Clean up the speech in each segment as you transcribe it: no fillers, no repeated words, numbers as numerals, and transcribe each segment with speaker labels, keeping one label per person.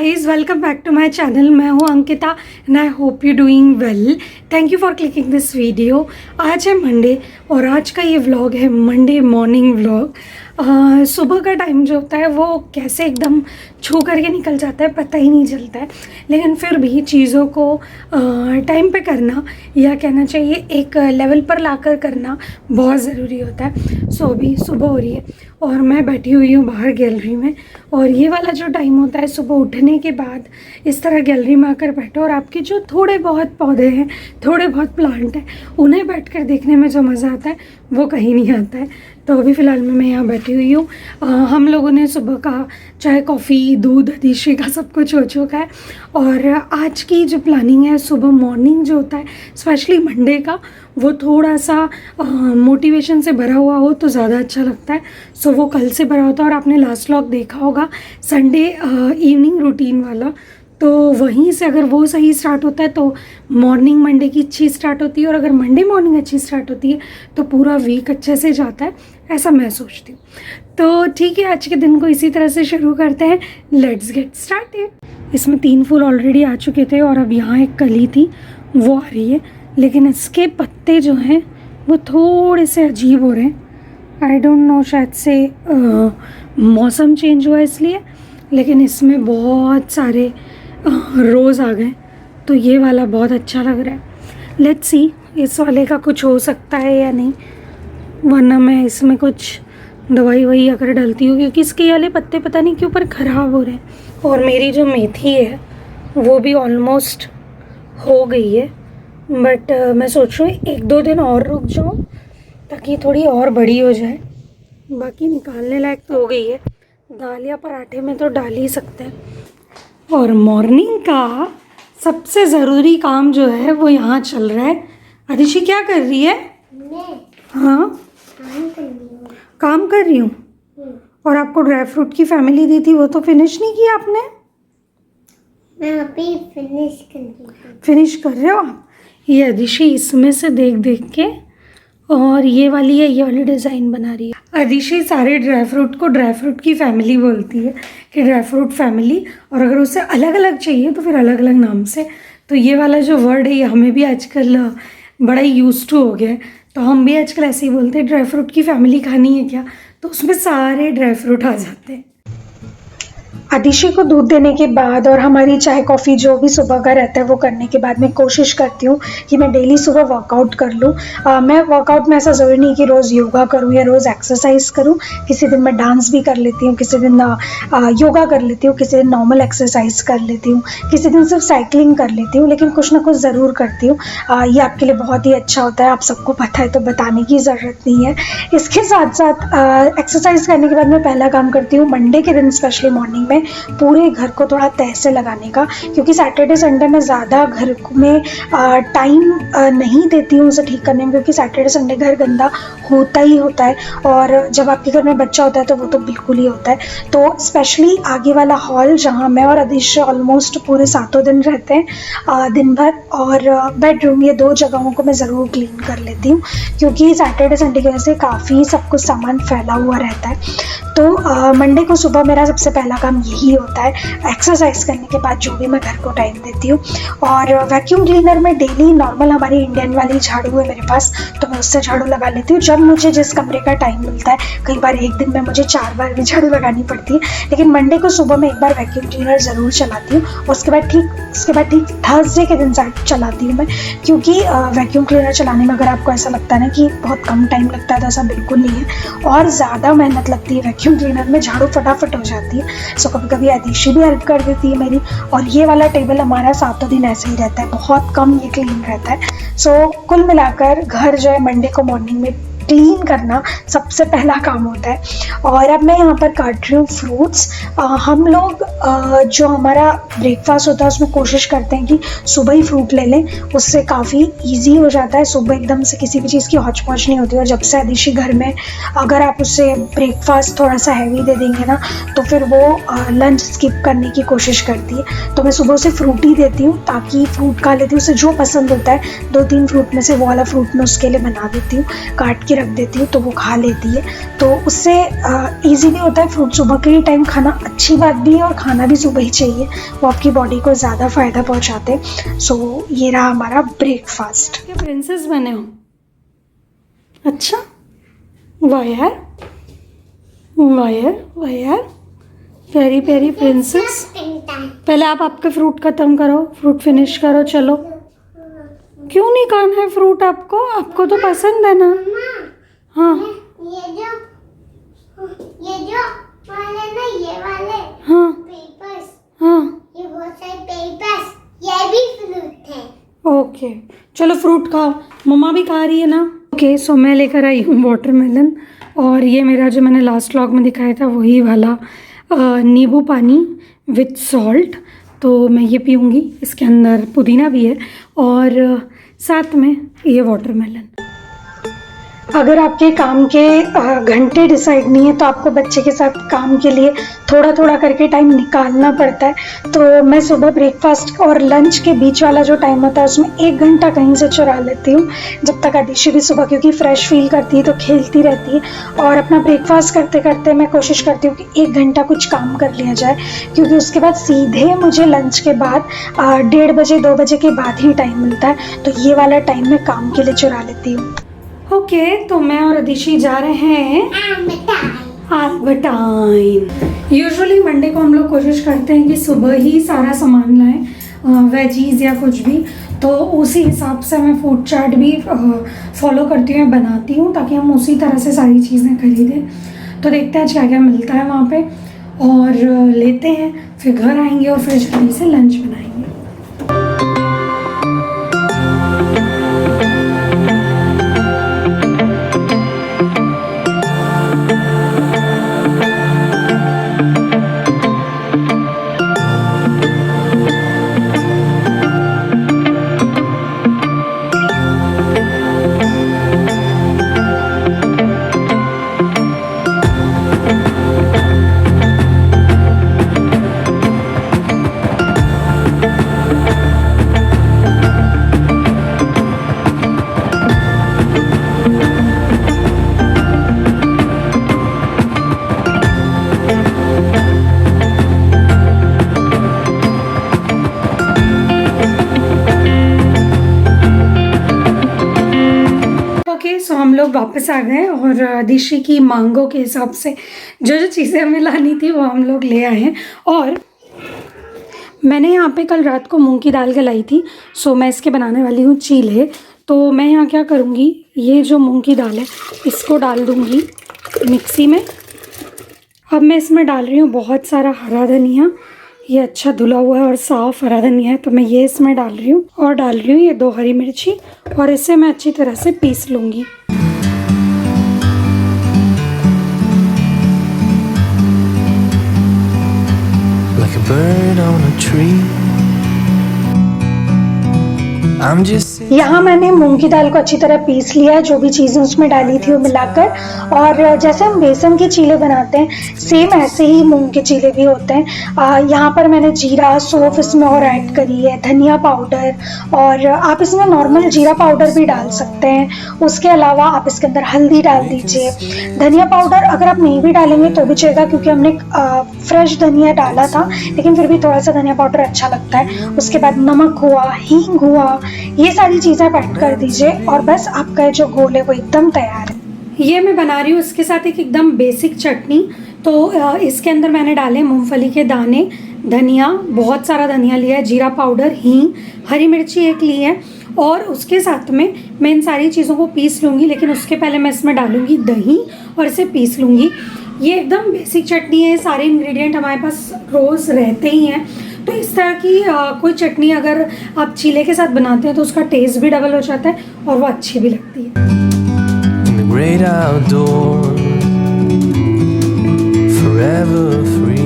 Speaker 1: guys, welcome back to my channel. मैं हूँ Ankita and I hope you doing well. Thank you for clicking this video. आज है Monday और आज का ये व्लॉग है मंडे मॉर्निंग व्लॉग। सुबह का टाइम जो होता है वो कैसे एकदम छू करके निकल जाता है पता ही नहीं चलता है, लेकिन फिर भी चीज़ों को टाइम पे करना या कहना चाहिए एक लेवल पर लाकर करना बहुत ज़रूरी होता है। सो अभी सुबह हो रही है और मैं बैठी हुई हूँ बाहर गैलरी में, और ये वाला जो टाइम होता है सुबह उठने के बाद इस तरह गैलरी में आकर बैठो और आपके जो थोड़े बहुत पौधे हैं, थोड़े बहुत प्लांट हैं, उन्हें बैठकर देखने में जो मज़ा आता है वो कहीं नहीं आता है। तो अभी फ़िलहाल मैं यहाँ बैठी हुई हूँ। हम लोगों ने सुबह का चाय कॉफ़ी दूध अदीशी का सब कुछ हो चुका है, और आज की जो प्लानिंग है सुबह मॉर्निंग जो होता है स्पेशली मंडे का, वो थोड़ा सा मोटिवेशन से भरा हुआ हो तो ज़्यादा अच्छा लगता है। सो वो कल से भरा होता है, और आपने लास्ट व्लॉग देखा होगा संडे इवनिंग रूटीन वाला, तो वहीं से अगर वो सही स्टार्ट होता है तो मॉर्निंग मंडे की अच्छी स्टार्ट होती है, और अगर मंडे मॉर्निंग अच्छी स्टार्ट होती है तो पूरा वीक अच्छे से जाता है, ऐसा मैं सोचती हूँ। तो ठीक है, आज के दिन को इसी तरह से शुरू करते हैं। Let's get started. इसमें 3 फूल ऑलरेडी आ चुके थे और अब यहाँ एक कली थी वो आ रही है, लेकिन इसके पत्ते जो हैं वो थोड़े से अजीब हो रहे हैं। आई डोंट नो, शायद से मौसम चेंज हुआ इसलिए, लेकिन इसमें बहुत सारे रोज़ आ गए, तो ये वाला बहुत अच्छा लग रहा है। लेट्स सी इस वाले का कुछ हो सकता है या नहीं, वरना मैं इसमें कुछ दवाई वही अगर डलती हूँ, क्योंकि इसके वाले पत्ते पता नहीं क्यों पर ख़राब हो रहे हैं। और मेरी जो मेथी है वो भी ऑलमोस्ट हो गई है, बट मैं सोच रही हूँ 1-2 दिन और रुक जाऊँ ताकि थोड़ी और बड़ी हो जाए। बाकी निकालने लायक तो हो गई है, दाल या पराठे में तो डाल ही सकते हैं। और मॉर्निंग का सबसे ज़रूरी काम जो है वो यहाँ चल रहा है। अदिशी क्या कर रही है? हाँ, काम कर रही हूँ। और आपको ड्राई फ्रूट की फैमिली दी थी वो तो फिनिश नहीं की आपने?
Speaker 2: मैं अभी
Speaker 1: फिनिश कर रहे हो आप? ये अदिशी इसमें से देख देख के, और ये वाली डिज़ाइन बना रही है। अदिशी सारे ड्राई फ्रूट को ड्राई फ्रूट की फैमिली बोलती है कि ड्राई फ्रूट फैमिली, और अगर उसे अलग अलग चाहिए तो फिर अलग अलग नाम से। तो ये वाला जो वर्ड है ये हमें भी आजकल बड़ा ही यूज टू हो गया है, तो हम भी आजकल ऐसे ही बोलते हैं ड्राई फ्रूट की फैमिली खानी है क्या, तो उसमें सारे ड्राई फ्रूट आ जाते हैं। अदिशी को दूध देने के बाद और हमारी चाय कॉफ़ी जो भी सुबह का रहता है वो करने के बाद मैं कोशिश करती हूँ कि मैं डेली सुबह वर्कआउट कर लूँ। मैं वर्कआउट में ऐसा ज़रूरी नहीं कि रोज़ योगा करूँ या रोज़ एक्सरसाइज करूँ। किसी दिन मैं डांस भी कर लेती हूँ, किसी दिन योगा कर लेती हूँ, किसी दिन नॉर्मल एक्सरसाइज कर लेती हूँ, किसी दिन सिर्फ साइकिलिंग कर लेती हूँ, लेकिन कुछ ना कुछ ज़रूर करती हूँ। ये आपके लिए बहुत ही अच्छा होता है, आप सबको पता है तो बताने की ज़रूरत नहीं है। इसके साथ साथ एक्सरसाइज करने के बाद मैं पहला काम करती हूँ मंडे के दिन स्पेशली मॉर्निंग में पूरे घर को थोड़ा तह से लगाने का, क्योंकि सैटरडे संडे में ज़्यादा घर में टाइम नहीं देती हूँ उसे ठीक करने में, क्योंकि सैटरडे संडे घर गंदा होता ही होता है, और जब आपके घर में बच्चा होता है तो वो तो बिल्कुल ही होता है। तो स्पेशली आगे वाला हॉल जहाँ मैं और अदिश ऑलमोस्ट पूरे 7 दिन रहते हैं दिन भर, और बेडरूम, ये 2 जगहों को मैं ज़रूर क्लीन कर लेती हूँ, क्योंकि सैटरडे संडे की वजह से काफ़ी सब कुछ सामान फैला हुआ रहता है। तो मंडे को सुबह मेरा सबसे पहला काम यही होता है, एक्सरसाइज करने के बाद जो भी मैं घर को टाइम देती हूँ। और वैक्यूम क्लीनर में डेली नॉर्मल हमारी इंडियन वाली झाड़ू है मेरे पास, तो मैं उससे झाड़ू लगा लेती हूँ जब मुझे जिस कमरे का टाइम मिलता है। कई बार एक दिन में मुझे 4 बार भी झाड़ू लगानी पड़ती है, लेकिन मंडे को सुबह मैं एक बार वैक्यूम क्लीनर ज़रूर चलाती हूँ, और उसके बाद ठीक थर्सडे के दिन चलाती हूँ मैं, क्योंकि वैक्यूम क्लीनर चलाने में अगर आपको ऐसा लगता है ना कि बहुत कम टाइम लगता है, तो ऐसा बिल्कुल नहीं है, और ज़्यादा मेहनत लगती है वैक्यूम क्लीनर में, झाड़ू फटाफट हो जाती है। सो कभी कभी अदिशी भी हेल्प कर देती है मेरी, और ये वाला टेबल हमारा 7 दिन ऐसे ही रहता है, बहुत कम ये क्लीन रहता है। सो कुल मिलाकर घर जो है मंडे को मॉर्निंग में क्लीन करना सबसे पहला काम होता है। और अब मैं यहाँ पर काट रही हूँ फ्रूट्स। हम लोग जो हमारा ब्रेकफास्ट होता है उसमें कोशिश करते हैं कि सुबह ही फ्रूट ले लें, उससे काफ़ी इजी हो जाता है, सुबह एकदम से किसी भी चीज़ की हौच पौच नहीं होती। और जब से अदिशी घर में, अगर आप उससे ब्रेकफास्ट थोड़ा सा हैवी दे देंगे ना तो फिर वो लंच स्किप करने की कोशिश करती है, तो मैं सुबह उसे फ्रूट ही देती हूँ ताकि फ्रूट खा लेती हूँ। उसे जो पसंद होता है 2-3 फ्रूट में से वो वाला फ्रूट मैं उसके लिए बना देती हूँ, काट के रख देती हूँ, तो वो खा लेती है। तो उससे ईजी भी होता है, फ्रूट सुबह के टाइम खाना अच्छी बात भी है और खाना भी सुबह ही चाहिए, वो आपकी बॉडी को ज़्यादा फ़ायदा पहुंचाते। सो ये रहा हमारा ब्रेकफास्ट। क्या प्रिंसेस बने हो? अच्छा, वाह यार, वाह यार, वाह यार, प्यारी प्यारी प्रिंसेस। पहले आप आपके फ्रूट ख़त्म करो, फ्रूट फिनिश करो। चलो, क्यों नहीं खाना है फ्रूट आपको? आपको तो पसंद है ना। हाँ
Speaker 2: ये जो वाले ना, ये वाले
Speaker 1: हाँ
Speaker 2: पेपर्स,
Speaker 1: हाँ,
Speaker 2: ये बहुत सारे पेपर्स, ये भी फ्रूट है।
Speaker 1: ओके चलो फ्रूट खाओ, मम्मा भी खा रही है ना। ओके सो मैं लेकर आई हूँ वाटरमेलन, और ये मेरा जो मैंने लास्ट व्लॉग में दिखाया था वही वाला नींबू पानी विथ सॉल्ट। तो मैं ये पीऊँगी, इसके अंदर पुदीना भी है और साथ में ये वाटरमेलन। अगर आपके काम के घंटे डिसाइड नहीं है तो आपको बच्चे के साथ काम के लिए थोड़ा थोड़ा करके टाइम निकालना पड़ता है। तो मैं सुबह ब्रेकफास्ट और लंच के बीच वाला जो टाइम होता है उसमें 1 घंटा कहीं से चुरा लेती हूँ, जब तक आदिशि भी सुबह क्योंकि फ्रेश फील करती है तो खेलती रहती है। और अपना ब्रेकफास्ट करते करते मैं कोशिश करती हूँ कि 1 घंटा कुछ काम कर लिया जाए, क्योंकि उसके बाद सीधे मुझे लंच के बाद 1:30 बजे 2 बजे के बाद ही टाइम मिलता है। तो ये वाला टाइम मैं काम के लिए चुरा लेती हूँ। ओके तो मैं और आदिशि जा रहे हैं आल्बर्टाइन। यूजुअली मंडे को हम लोग कोशिश करते हैं कि सुबह ही सारा सामान लाएं, वेजीज या कुछ भी। तो उसी हिसाब से मैं फूड चार्ट भी फॉलो करती हूँ, बनाती हूँ, ताकि हम उसी तरह से सारी चीज़ें खरीदें। तो देखते हैं आज क्या क्या मिलता है वहाँ पे और लेते हैं, फिर घर आएंगे और फिर जल्दी से लंच बनाएंगे। सो हम लोग वापस आ गए और आदिशि की मांगों के हिसाब से जो जो चीज़ें हमें लानी थी वो हम लोग ले आए हैं। और मैंने यहाँ पे कल रात को मूंग की दाल गलाई थी, सो मैं इसके बनाने वाली हूँ चीले। तो मैं यहाँ क्या करूँगी, ये जो मूंग की दाल है इसको डाल दूँगी मिक्सी में। अब मैं इसमें डाल रही हूँ बहुत सारा हरा धनिया, ये अच्छा धुला हुआ है और साफ़ हरा धनिया है, तो मैं ये इसमें डाल रही हूँ। और डाल रही हूँ ये 2 हरी मिर्ची, और इसे मैं अच्छी तरह से पीस लूँगी।
Speaker 3: Like a bird on a tree. I'm just
Speaker 1: यहाँ मैंने मूंग की दाल को अच्छी तरह पीस लिया है, जो भी चीज़ें उसमें डाली थी वो मिलाकर। और जैसे हम बेसन के चीले बनाते हैं सेम ऐसे ही मूंग के चीले भी होते हैं। यहाँ पर मैंने जीरा सौंफ इसमें और ऐड करी है, धनिया पाउडर, और आप इसमें नॉर्मल जीरा पाउडर भी डाल सकते हैं। उसके अलावा आप इसके अंदर हल्दी डाल दीजिए। धनिया पाउडर अगर आप नहीं भी डालेंगे तो भी चलेगा, क्योंकि हमने फ्रेश धनिया डाला था, लेकिन फिर भी थोड़ा सा धनिया पाउडर अच्छा लगता है। उसके बाद नमक हुआ, हींग हुआ, ये सारी चीज़ें आप ऐड कर दीजिए और बस आपका जो घोल है वो एकदम तैयार है। ये मैं बना रही हूँ इसके साथ एक एकदम बेसिक चटनी। तो इसके अंदर मैंने डाले मूंगफली के दाने, धनिया, बहुत सारा धनिया लिया है, जीरा पाउडर, हींग, हरी मिर्ची 1 ली है, और उसके साथ में मैं इन सारी चीज़ों को पीस लूँगी। लेकिन उसके पहले मैं इसमें डालूँगी दही और इसे पीस लूँगी। ये एकदम बेसिक चटनी है, सारे इंग्रेडिएंट हमारे पास रोज़ रहते ही हैं। तो इस तरह की कोई चटनी अगर आप चीले के साथ बनाते हैं तो उसका टेस्ट भी डबल हो जाता है और वो अच्छी भी लगती है।
Speaker 3: in the great outdoors, forever free.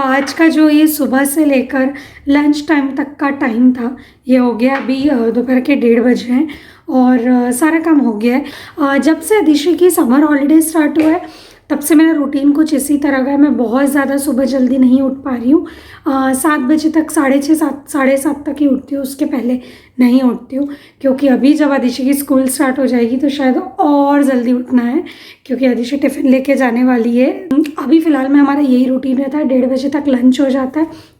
Speaker 1: आज का जो ये सुबह से लेकर लंच टाइम तक का टाइम था ये हो गया, अभी दोपहर के 1:30 बजे हैं। और सारा काम हो गया है। जब से अधिशी की समर हॉलीडे स्टार्ट हुआ है तब से मेरा रूटीन कुछ इसी तरह का है। मैं बहुत ज़्यादा सुबह जल्दी नहीं उठ पा रही हूँ। 7 बजे तक, 6:30 7:30 तक ही उठती हूँ, उसके पहले नहीं उठती हूँ, क्योंकि अभी जब अधिशी की स्कूल स्टार्ट हो जाएगी तो शायद और जल्दी उठना है, क्योंकि अधिशी टिफ़िन लेके जाने वाली है। अभी फ़िलहाल में हमारा यही रूटीन रहता है, 1:30 बजे तक लंच हो जाता है।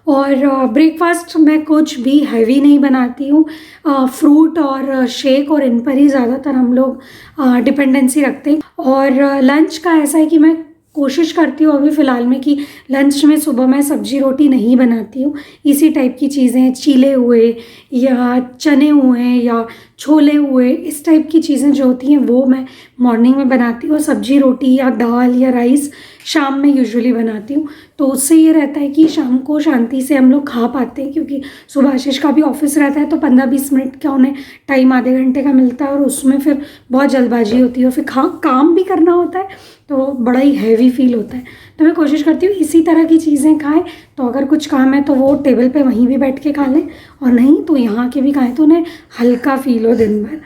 Speaker 1: और ब्रेकफास्ट मैं कुछ भी हैवी नहीं बनाती हूँ। फ्रूट और शेक और इन पर ही ज़्यादातर हम लोग डिपेंडेंसी रखते हैं। और लंच का ऐसा है कि मैं कोशिश करती हूँ अभी फ़िलहाल में कि लंच में सुबह मैं सब्जी रोटी नहीं बनाती हूँ। इसी टाइप की चीज़ें, चीले हुए या चने हुए या छोले हुए, इस टाइप की चीज़ें जो होती हैं वो मैं मॉर्निंग में बनाती हूँ। सब्जी रोटी या दाल या राइस शाम में यूजुअली बनाती हूँ। तो उससे ये रहता है कि शाम को शांति से हम लोग खा पाते हैं, क्योंकि सुबह आशीष का भी ऑफिस रहता है तो 15-20 मिनट का उन्हें टाइम, आधे घंटे का मिलता है, और उसमें फिर बहुत जल्दबाजी होती है और फिर काम भी करना होता है तो बड़ा ही हैवी फील होता है। तो मैं कोशिश करती हूँ इसी तरह की चीज़ें खाएं। तो अगर कुछ काम है तो वो टेबल पे वहीं भी बैठ के खा लें, और नहीं तो यहाँ के भी खाएं तो उन्हें हल्का फील हो दिन भर।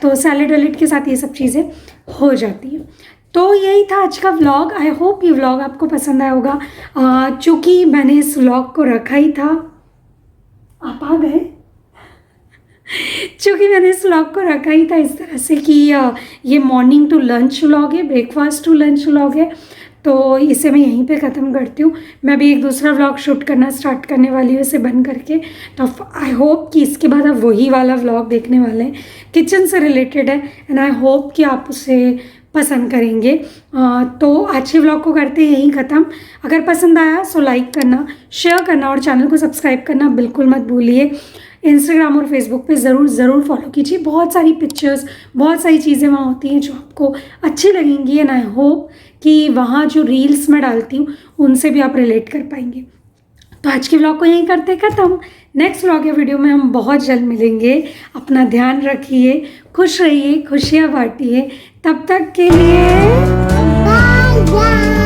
Speaker 1: तो सैलेड वैलेड के साथ ये सब चीज़ें हो जाती हैं। तो यही था आज का व्लॉग। आई होप ये व्लॉग आपको पसंद आया होगा। चूँकि मैंने इस व्लॉग को रखा ही था, आप आ गए। चूँकि मैंने इस व्लॉग को रखा ही था इस तरह से कि ये मॉर्निंग टू लंच व्लॉग है, ब्रेकफास्ट टू लंच व्लॉग है, तो इसे मैं यहीं पे ख़त्म करती हूँ। मैं भी एक दूसरा व्लॉग शूट करना स्टार्ट करने वाली हूँ इसे बंद करके। तो आई होप कि इसके बाद आप वही वाला व्लॉग देखने वाले हैं, किचन से रिलेटेड है, एंड आई होप कि आप उसे पसंद करेंगे। तो आज के व्लॉग को करते हैं यहीं ख़त्म। अगर पसंद आया सो लाइक करना, शेयर करना और चैनल को सब्सक्राइब करना बिल्कुल मत भूलिए। इंस्टाग्राम और फेसबुक पे ज़रूर फॉलो कीजिए। बहुत सारी पिक्चर्स, बहुत सारी चीज़ें वहाँ होती हैं जो आपको अच्छी लगेंगी, एंड आई होप कि वहाँ जो रील्स मैं डालती हूँ उनसे भी आप रिलेट कर पाएंगे। तो आज के व्लॉग को यहीं करते ख़त्म। नेक्स्ट व्लॉग या वीडियो में हम बहुत जल्द मिलेंगे। अपना ध्यान रखिए, खुश रहिए, खुशियाँ बांटिए। तब तक के लिए
Speaker 2: बाय बाय।